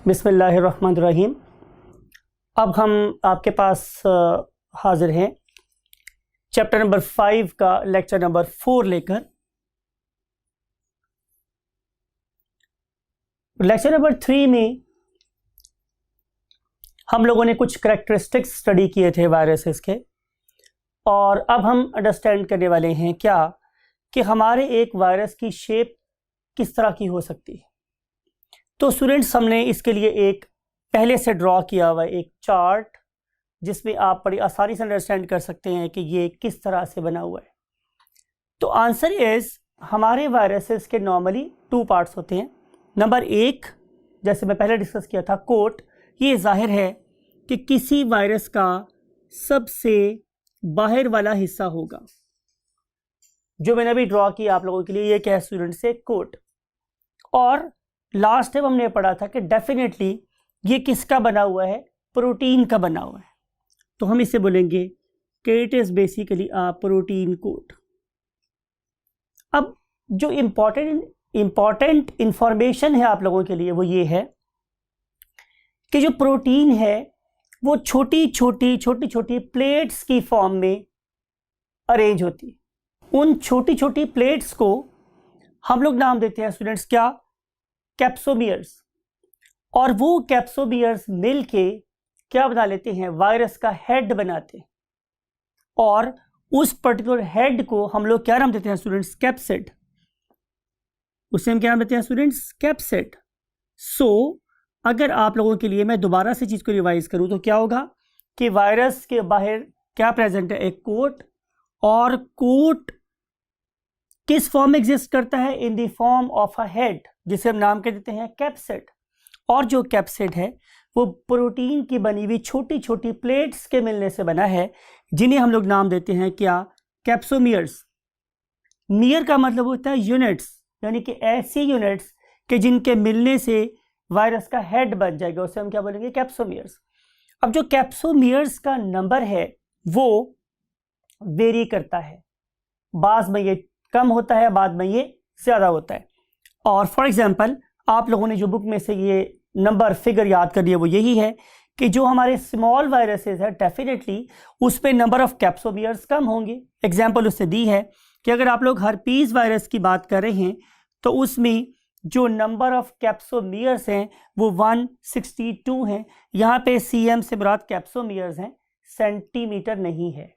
बिस्मिल्लाहिर्रहमानिर्रहीम। अब हम आपके पास हाजिर हैं चैप्टर नंबर 5 का लेक्चर नंबर 4 लेकर। लेक्चर नंबर 3 में हम लोगों ने कुछ करैक्टरिस्टिक्स स्टडी किए थे वायरसेस के, और अब हम अंडरस्टैंड करने वाले हैं क्या कि हमारे एक वायरस की शेप किस तरह की हो सकती है। तो स्टूडेंट्स, हमने इसके लिए एक पहले से ड्रॉ किया हुआ एक चार्ट जिसमें आप बड़ी आसानी से अंडरस्टैंड कर सकते हैं कि ये किस तरह से बना हुआ है। तो आंसर इज, हमारे वायरसेस के नॉर्मली 2 पार्ट्स होते हैं। नंबर 1, जैसे मैं पहले डिस्कस किया था, कोट। ये जाहिर है कि किसी वायरस का सबसे बाहर वाला हिस्सा होगा। जो मैंने अभी ड्रॉ किया आप लोगों के लिए, ये क्या है स्टूडेंट्स, से कोट। और लास्ट टाइम हमने पढ़ा था कि डेफिनेटली ये किसका बना हुआ है, प्रोटीन का बना हुआ है। तो हम इसे बोलेंगे कि it is basically a protein coat. अब जो इंपॉर्टेंट इंफॉर्मेशन है आप लोगों के लिए वो ये है कि जो प्रोटीन है वो छोटी छोटी प्लेट्स की फॉर्म में अरेंज होती है। उन छोटी छोटी प्लेट्स को हम लोग नाम देते हैं स्टूडेंट्स क्या, कैप्सोमियर्स। और वो कैप्सोमियर्स मिलके क्या बना लेते हैं, वायरस का हेड बनाते हैं। और उस पर्टिकुलर हेड को हम लोग क्या नाम देते हैं स्टूडेंट्स, कैप्सिड। उसे हम क्या नाम देते हैं स्टूडेंट्स, कैप्सिड। सो अगर आप लोगों के लिए मैं दोबारा से चीज को रिवाइज करूं तो क्या होगा कि वायरस के बाहर क्या प्रेजेंट है, एक कोट। और कोट किस फॉर्म में एग्जिस्ट करता है, in the form of a head, जिसे हम नाम कह देते हैं कैप्सिड। और जो कैप्सिड है वो प्रोटीन की बनी हुई छोटी छोटी प्लेट्स के मिलने से बना है, जिन्हें हम लोग नाम देते हैं क्या, कैप्सोमियर्स। मियर का मतलब होता है यूनिट्स, यानी कि ऐसी यूनिट्स कि जिनके मिलने से वायरस का हेड बन जाएगा, उसे हम क्या बोलेंगे, कैप्सोमियर्स। अब जो कैप्सोमियर्स का नंबर है वो वेरी करता है, बाद में ये कम होता है, बाद में ये ज्यादा होता है। और फॉर एग्जांपल आप लोगों ने जो बुक में से ये नंबर फिगर याद कर लिया वो यही है कि जो हमारे स्मॉल वायरसेस है डेफिनेटली उस पे नंबर ऑफ कैप्सोमियर्स कम होंगे। एग्जांपल उससे दी है कि अगर आप लोग हर्पीज वायरस की बात कर रहे हैं तो उसमें जो नंबर ऑफ कैप्सोमियर्स हैं वो 162 हैं। यहाँ पे सीएम से मुराद कैप्सोमियर्स हैं, सेंटीमीटर नहीं है।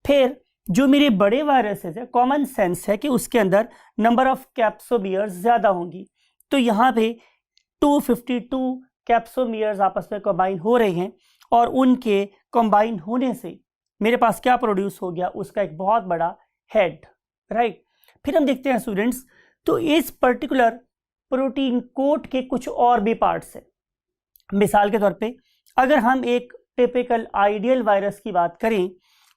फिर जो मेरे बड़े वायरसेस है, कॉमन सेंस है कि उसके अंदर नंबर ऑफ कैप्सोमियर्स ज्यादा होंगी। तो यहाँ पे 252 कैप्सोमियर्स आपस में कंबाइन हो रहे हैं, और उनके कंबाइन होने से मेरे पास क्या प्रोड्यूस हो गया, उसका एक बहुत बड़ा हेड, राइट। फिर हम देखते हैं स्टूडेंट्स, तो इस पर्टिकुलर प्रोटीन कोट के कुछ और भी पार्ट्स हैं। मिसाल के तौर पे अगर हम एक टिपिकल आइडियल वायरस की बात करें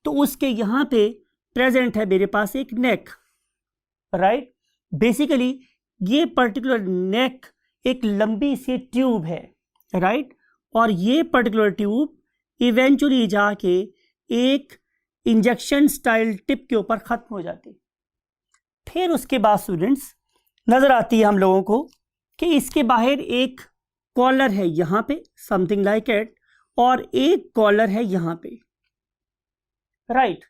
तो उसके यहाँ पे प्रेजेंट है मेरे पास एक नेक, राइट। बेसिकली ये पर्टिकुलर नेक एक लंबी सी ट्यूब है, राइट। और ये पर्टिकुलर ट्यूब इवेंचुअली जाके एक इंजेक्शन स्टाइल टिप के ऊपर खत्म हो जाती। फिर उसके बाद स्टूडेंट्स नजर आती है हम लोगों को कि इसके बाहर एक कॉलर है यहाँ पे, समथिंग लाइक इट, और एक कॉलर है यहाँ पे, राइट।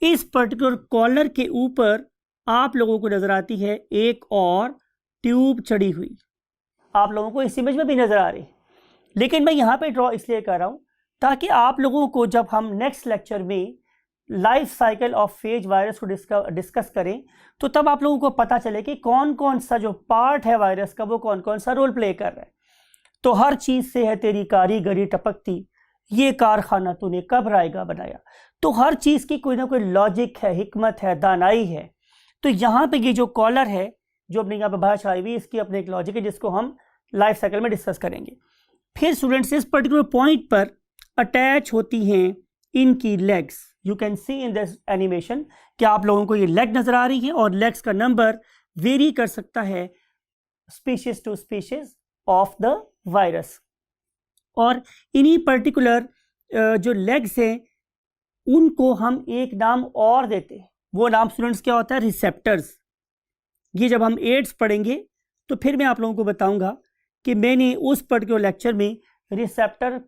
इस पर्टिकुलर कॉलर के ऊपर आप लोगों को नजर आती है एक और ट्यूब चढ़ी हुई। आप लोगों को इस इमेज में भी नजर आ रही है, लेकिन मैं यहाँ पे ड्रॉ इसलिए कर रहा हूँ ताकि आप लोगों को जब हम नेक्स्ट लेक्चर में life cycle of phase virus को डिस्कस करें तो तब आप लोगों को पता चले कि कौन कौन सा जो पार्ट है वायरस का वो कौन कौन सा रोल प्ले कर रहा है। तो हर चीज से है तेरी कारीगरी टपकती, ये कारखाना तूने कब रायगा बनाया। तो हर चीज की कोई ना कोई लॉजिक है, हिकमत है, दानाई है। तो यहाँ पे ये जो कॉलर है जो अपने यहाँ पे भाषा आई हुई, इसकी अपने एक लॉजिक है जिसको हम लाइफ साइकिल में डिस्कस करेंगे। फिर स्टूडेंट्स इस पर्टिकुलर पॉइंट पर अटैच होती हैं इनकी legs. You can see in this animation कि आप लोगों को ये लेग नजर आ रही है, और लेग्स का नंबर वेरी कर सकता है species to species of the virus. और इन्हीं पर्टिकुलर जो लेग्स हैं उनको हम एक नाम और देते हैं। वो नाम स्टूडेंट्स क्या होता है, रिसेप्टर्स। ये जब हम एड्स पढ़ेंगे तो फिर मैं आप लोगों को बताऊंगा कि मैंने उस पर्टिकुलर लेक्चर में रिसेप्टर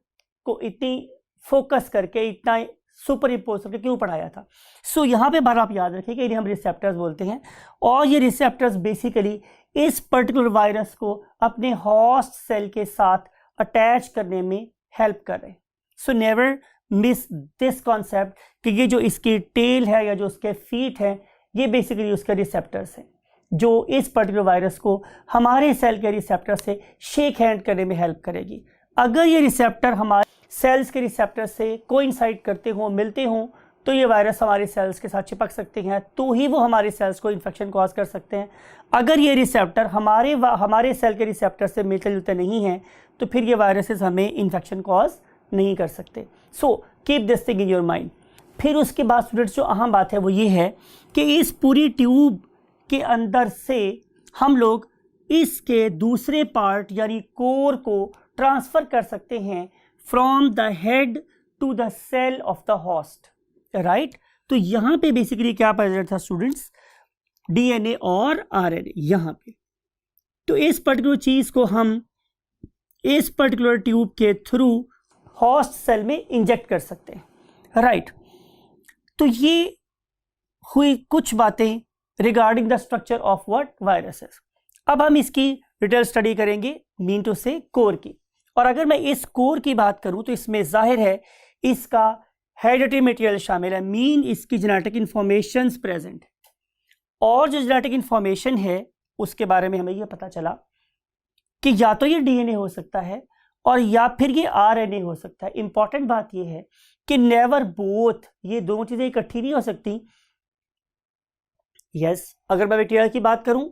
को इतनी फोकस करके, इतना सुपर इम्पोज करके क्यों पढ़ाया था। सो यहाँ पे बार आप याद रखें कि इन्हें हम रिसेप्टर्स बोलते हैं, और ये रिसेप्टर्स बेसिकली इस पर्टिकुलर वायरस को अपने होस्ट सेल के साथ अटैच करने में हेल्प कर रहे हैं। So never miss this concept कि ये जो इसकी टेल है या जो उसके फीट है, ये बेसिकली उसके रिसेप्टर्स हैं जो इस पर्टिकुलर वायरस को हमारे सेल के रिसेप्टर से शेक हैंड करने में हेल्प करेगी। अगर ये रिसेप्टर हमारे सेल्स के रिसेप्टर से कोइंसाइड करते हों, मिलते हों, तो ये वायरस हमारे सेल्स के साथ चिपक सकते हैं, तो ही वो हमारे सेल्स को इन्फेक्शन कॉज कर सकते हैं। अगर ये रिसेप्टर हमारे सेल के रिसेप्टर से मिलते जुलते नहीं हैं, तो फिर ये वायरसेस हमें इन्फेक्शन कॉज नहीं कर सकते। So keep this thing in your mind. फिर उसके बाद स्टूडेंट्स जो अहम बात है वो ये है कि इस पूरी ट्यूब के अंदर से हम लोग इसके दूसरे पार्ट यानी कोर को ट्रांसफर कर सकते हैं from the head to the cell of the host, right. तो यहाँ पे बेसिकली क्या प्रेजेंट था स्टूडेंट्स, डीएनए और आरएनए यहाँ पे। तो इस पर्टिकुलर चीज को हम इस पर्टिकुलर ट्यूब के थ्रू होस्ट सेल में इंजेक्ट कर सकते हैं, राइट। तो ये हुई कुछ बातें regarding the structure of what viruses. अब हम इसकी डिटेल स्टडी करेंगे, मीन टू से कोर की। और अगर मैं इस कोर की बात करूं तो इसमें जाहिर है इसका हेरिडिटरी मटेरियल शामिल है, मीन इसकी जेनेटिक इंफॉर्मेशन प्रेजेंट है। और जो जेनेटिक इंफॉर्मेशन है उसके बारे में हमें यह पता चला कि या तो ये डीएनए हो सकता है और या फिर ये आरएनए हो सकता है। इंपॉर्टेंट बात यह है कि नेवर बोथ, ये दोनों चीजें इकट्ठी नहीं हो सकती। यस, अगर मैं बैक्टीरिया की बात करूं,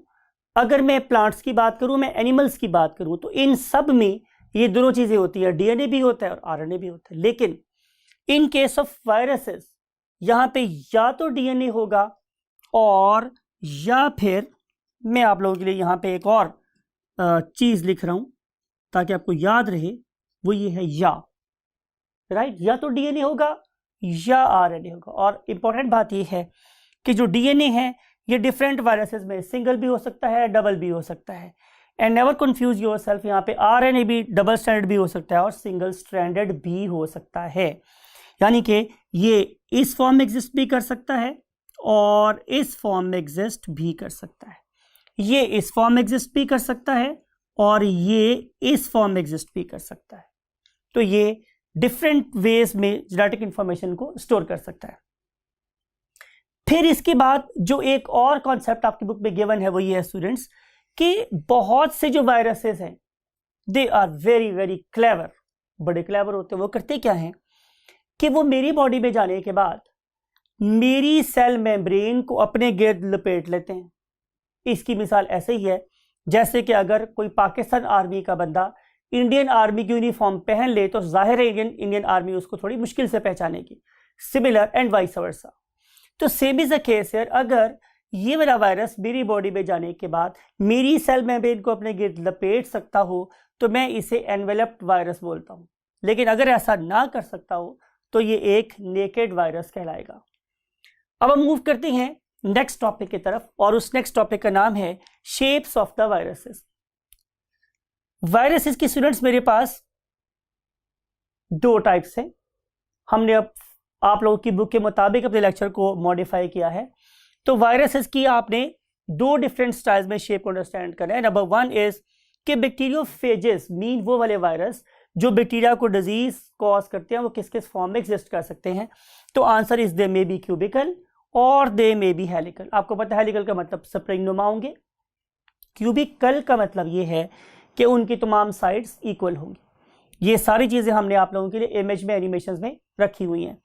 अगर मैं प्लांट्स की बात करूं, मैं एनिमल्स की बात करूं, तो इन सब में ये दोनों चीजें होती है, डीएनए भी होता है और आरएनए भी होता है। लेकिन इन केस ऑफ वायरसेस यहां पे या तो डीएनए होगा और या फिर मैं आप लोगों के लिए यहां पे एक और चीज लिख रहा हूं ताकि आपको याद रहे, वो ये है या, राइट। या तो डीएनए होगा या आरएनए होगा। और इंपॉर्टेंट बात ये है कि जो डीएनए है ये डिफरेंट वायरसेस में सिंगल भी हो सकता है, डबल भी हो सकता है। एंड नेवर कंफ्यूज योरसेल्फ, यहाँ पे आरएनए भी डबल स्ट्रैंडेड भी हो सकता है और सिंगल स्ट्रैंडेड भी हो सकता है। यानी कि ये इस फॉर्म में एग्जिस्ट भी कर सकता है और इस फॉर्म में एग्जिस्ट भी कर सकता है। ये इस फॉर्म में एग्जिस्ट भी कर सकता है और ये इस फॉर्म में एग्जिस्ट भी कर सकता है। तो ये डिफरेंट वेज में जेनेटिक इंफॉर्मेशन को स्टोर कर सकता है। फिर इसके बाद जो एक और कॉन्सेप्ट आपकी बुक में गिवन है वो ये है स्टूडेंट्स कि बहुत से जो वायरसेस हैं they are very very clever, बड़े क्लेवर होते हैं। वो करते क्या हैं कि वो मेरी बॉडी में जाने के बाद मेरी सेल मेम्ब्रेन को अपने गिर्द लपेट लेते हैं। इसकी मिसाल ऐसे ही है जैसे कि अगर कोई पाकिस्तान आर्मी का बंदा इंडियन आर्मी की यूनिफॉर्म पहन ले तो जाहिर है इंडियन आर्मी उसको थोड़ी मुश्किल से पहचानेगी। Similar and vice versa. तो same is the case here, अगर ये वाला वायरस मेरी बॉडी में जाने के बाद मेरी सेल मेम्ब्रेन को अपने गिर्द लपेट सकता हो तो मैं इसे एनवेलप्ड वायरस बोलता हूं। लेकिन अगर ऐसा ना कर सकता हो तो ये एक नेकेड वायरस कहलाएगा। अब हम मूव करते हैं नेक्स्ट टॉपिक की तरफ, और उस नेक्स्ट टॉपिक का नाम है shapes of the viruses. Viruses की स्टूडेंट्स मेरे पास दो टाइप्स हैं। हमने अब आप लोगों की बुक के मुताबिक अपने लेक्चर को मॉडिफाई किया है। तो वायरसेस की आपने दो डिफरेंट स्टाइल्स में शेप को अंडरस्टैंड करना है। नंबर वन इज कि बैक्टीरियोफेजेस, मीन वो वाले वायरस जो बैक्टीरिया को डिजीज कॉज करते हैं, वो किस किस फॉर्म में एग्जिस्ट कर सकते हैं। तो answer is they may be cubical और दे मे बी हेलिकल। आपको पता है हेलिकल का मतलब स्प्रिंग नुमा होंगे, क्यूबिकल का मतलब ये है कि उनकी तमाम साइड्स इक्वल होंगी। ये सारी चीजें हमने आप लोगों के लिए इमेज में, एनिमेशंस में रखी हुई हैं।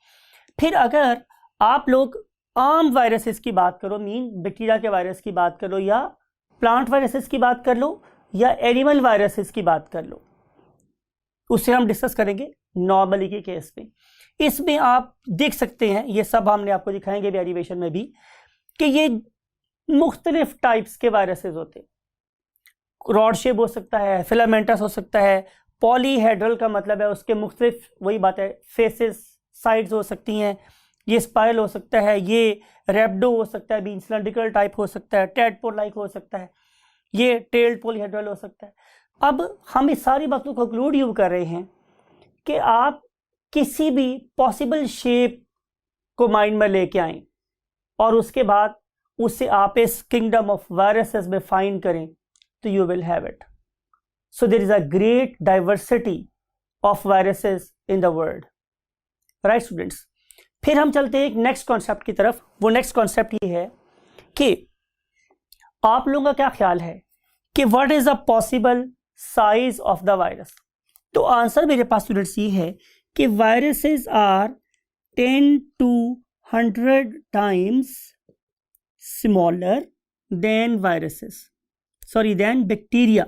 फिर अगर आप लोग आम वायरसेस की बात करो, मीन बैक्टीरिया के वायरस की बात कर लो, या प्लांट वायरसेस की बात कर लो, या एनिमल वायरसेस की बात कर लो, उससे हम डिस्कस करेंगे नॉर्मली के केस में। इसमें आप देख सकते हैं, ये सब हमने आपको दिखाएंगे भी एनिमेशन में भी, कि ये मुख्तलिफ टाइप्स के वायरसेस होते हैं। रॉड शेप हो सकता है, फिलामेंटस हो सकता है, पॉलीहेड्रल का मतलब है उसके मुख्तलिफ, वही बात है, फेसेस, साइड्स हो सकती हैं, ये स्पाइरल हो सकता है, ये रेप्डो हो सकता है, बीन सिलेंड्रिकल टाइप हो सकता है, टेडपोल लाइक हो सकता है, ये टेल्ड पॉलीहेड्रल हो सकता है। अब हम इस सारी बातों को कंक्लूड यूँ कर रहे हैं कि आप किसी भी पॉसिबल शेप को माइंड में लेके आएं और उसके बाद उससे आप इस किंगडम ऑफ वायरसेस में फाइंड करें तो you will have it. So there is a great diversity of viruses in the world. Right students, फिर हम चलते हैं एक नेक्स्ट कॉन्सेप्ट की तरफ. वो नेक्स्ट कॉन्सेप्ट ये है कि आप लोगों का क्या ख्याल है कि what is the possible size of the virus. तो आंसर मेरे पास स्टूडेंट्स ये है कि viruses are 10 to 100 times smaller than bacteria.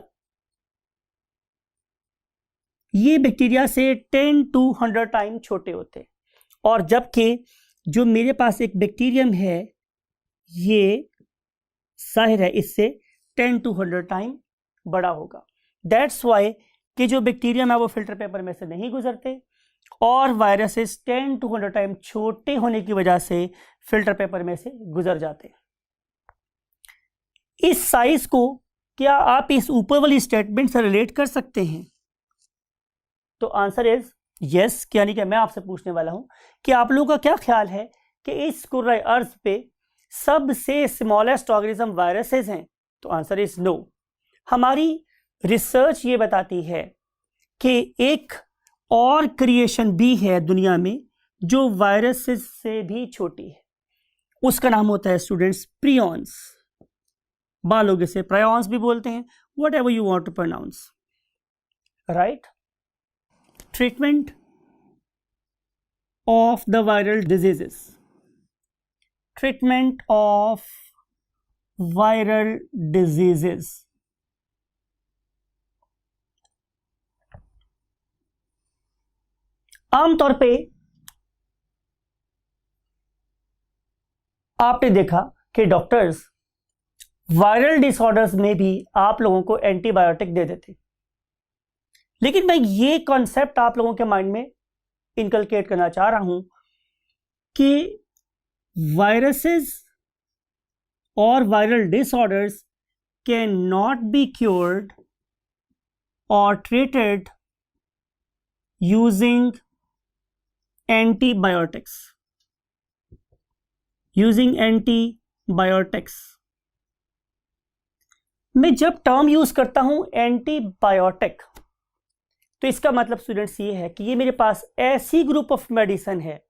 ये बैक्टीरिया से 10 to 100 टाइम छोटे होते हैं, और जबकि जो मेरे पास एक बैक्टीरियम है ये जाहिर है इससे 10 to 100 टाइम बड़ा होगा. दैट्स वाई कि जो बैक्टीरियम है वो फिल्टर पेपर में से नहीं गुजरते, और वायरसेस 10 to 100 टाइम छोटे होने की वजह से फिल्टर पेपर में से गुजर जाते हैं. इस साइज को क्या आप इस ऊपर वाली स्टेटमेंट से रिलेट कर सकते हैं? तो आंसर इज यस. यानी कि मैं आपसे पूछने वाला हूं कि आप लोगों का क्या ख्याल है कि इस कुर्रे अर्थ पे सबसे स्मॉलेस्ट ऑर्गेनिज्म वायरसेस हैं? तो आंसर इज नो. हमारी रिसर्च ये बताती है कि एक और क्रिएशन भी है दुनिया में जो वायरसेस से भी छोटी है. उसका नाम होता है स्टूडेंट्स प्रियॉन्स. बालोग इसे प्रायॉन्स भी बोलते हैं, whatever you want to pronounce. Right. Treatment of the viral diseases. Treatment of viral diseases. आमतौर पे आपने देखा कि डॉक्टर्स वायरल डिसऑर्डर्स में भी आप लोगों को एंटीबायोटिक दे देते, लेकिन मैं ये कॉन्सेप्ट आप लोगों के माइंड में इनकलकेट करना चाह रहा हूं कि वायरसेस और viral disorders can not be cured और ट्रीटेड यूजिंग एंटीबायोटिक्स. मैं जब टर्म यूज करता हूं एंटीबायोटिक, तो इसका मतलब स्टूडेंट्स ये है कि ये मेरे पास ऐसी ग्रुप ऑफ मेडिसिन है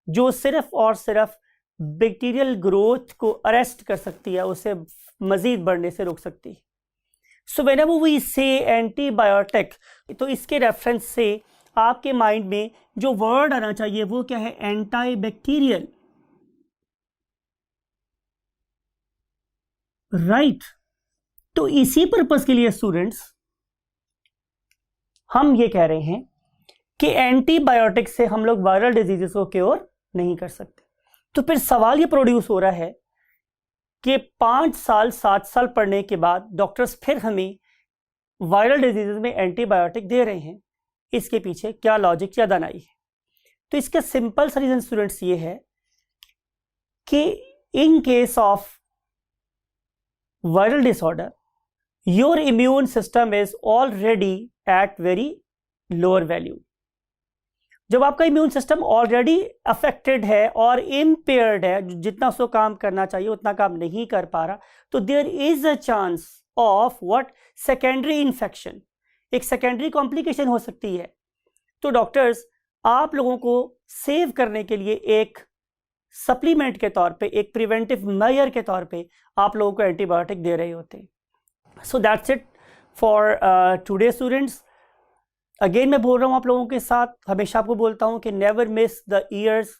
जो सिर्फ और सिर्फ बैक्टीरियल ग्रोथ को अरेस्ट कर सकती है, उसे मजीद बढ़ने से रोक सकती है. सो व्हेनेवर वी से एंटीबायोटिक, तो इसके रेफरेंस से आपके माइंड में जो वर्ड आना चाहिए वो क्या है? Anti bacterial. राइट. तो इसी पर्पस के लिए स्टूडेंट्स हम ये कह रहे हैं कि एंटीबायोटिक से हम लोग वायरल डिजीजेस को क्योर नहीं कर सकते. तो फिर सवाल ये प्रोड्यूस हो रहा है कि 5 साल 7 साल पढ़ने के बाद डॉक्टर्स फिर हमें वायरल डिजीजेस में एंटीबायोटिक दे रहे हैं. इसके पीछे क्या लॉजिक या दानाई है? तो इसका सिंपल सा रीजन स्टूडेंट्स ये है कि in case of viral disorder your immune system is already at very lower value. जब आपका इम्यून सिस्टम ऑलरेडी अफेक्टेड है और इम्पेयर्ड है, जितना उसको काम करना चाहिए उतना काम नहीं कर पा रहा, तो there is a chance of what? Secondary infection. एक सेकेंडरी कॉम्प्लिकेशन हो सकती है. तो डॉक्टर्स आप लोगों को सेव करने के लिए एक सप्लीमेंट के तौर पे, एक प्रिवेंटिव मेजर के तौर पे आप लोगों को एंटीबायोटिक दे रहे होते हैं. So that's it for today students. Again मैं बोल रहा हूँ आप लोगों के साथ, हमेशा आपको बोलता हूँ कि नेवर मिस द ईयर्स.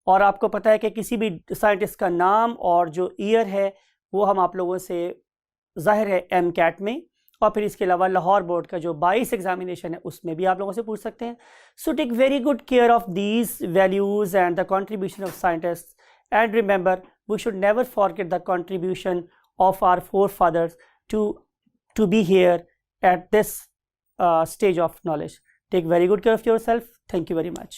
और आपको पता है कि किसी भी साइंटिस्ट का नाम और जो ईयर है वो हम आप लोगों से जाहिर है MCAT में, और फिर इसके अलावा लाहौर बोर्ड का जो 22 एग्जामिनेशन है उसमें भी आप लोगों से पूछ सकते हैं. So take very good care of these values and the contribution of scientist, and remember we should never forget the contribution of our forefathers to be here at this stage of knowledge. Take very good care of yourself. Thank you very much.